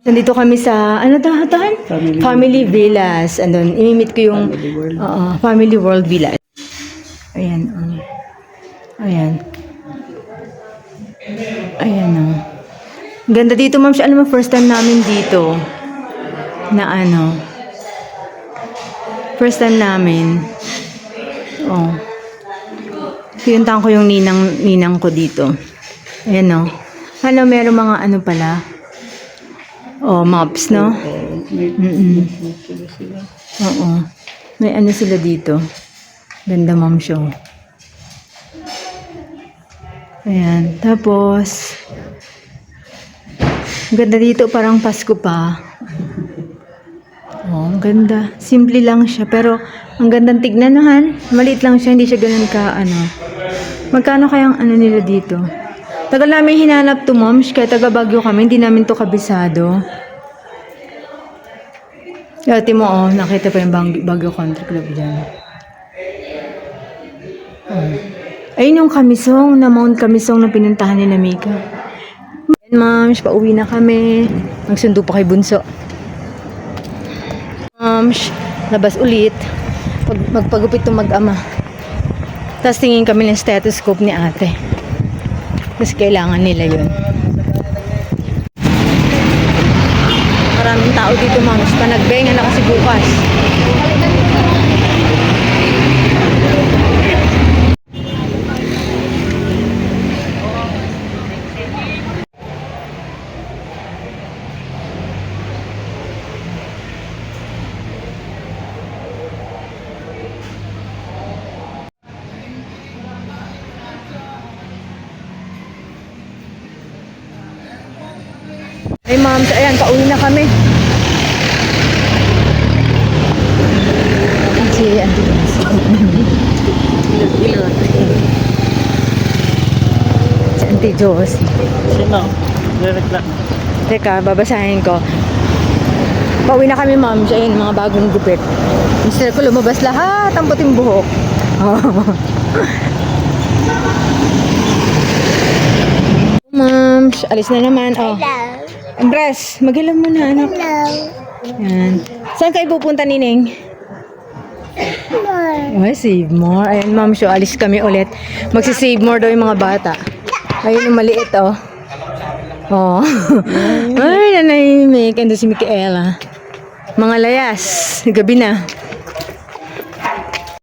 Nandito kami sa, ano tahan? Family Villas. Andun, imimit ko yung Family World Villas. Ayan, ayan. Ayan, Ganda dito, ma'am. Alam mo, first time namin dito. Na ano. First time namin. Oh. Pinuntahan ko yung ninang ko dito. Ayan, Ano, meron mga ano pala. Oh, maps, no? Oo. May ano sila dito. Ganda, ma'am, show. Ayan. Tapos, ganda dito, parang Pasko pa. Oh, ang ganda. Simple lang siya, pero ang gandang tignan, Han. Maliit lang siya, hindi siya ganun ka, ano. Magkano kayang ano nila dito? Tagal namin hinanap to, moms, kaya taga Baguio kami, hindi namin to kabisado. Dati mo, nakita pa yung Baguio Country Club dyan. Ayun yung Kamisong, na Mount Kamisong na pinuntahan ni Mika. Ayan, moms, pauwi na kami. Magsundo pa kay Bunso. Moms, labas ulit. Magpagupit itong mag-ama. Tapos tingin kami ng stethoscope ni ate. Kasi kailangan nila yun. Maraming tao dito, moms. Panagbenga na kasi bukas. Ay, moms, ayan, pauwi na kami. Si Auntie Josie. Si Auntie Josie. Sino? Direkla. Teka, babasahin ko. Pauwi na kami, ma'am. Siya yun, mga bagong gupit. Gusto ko lumabas lahat ang puting buhok. Ma'am, alis na naman. Oh. Hello. Andres, mag-ilaw mo na, anak. Hello. Yan. Saan kayo pupunta, Nining? More. Ay, save more. Ayan, ma'am, so alis kami ulit. Magsi-save more daw yung mga bata. Ayun yung maliit, oh. Oh. Ay, nanahimik. Ando si Micaela. Mga layas. Gabi na.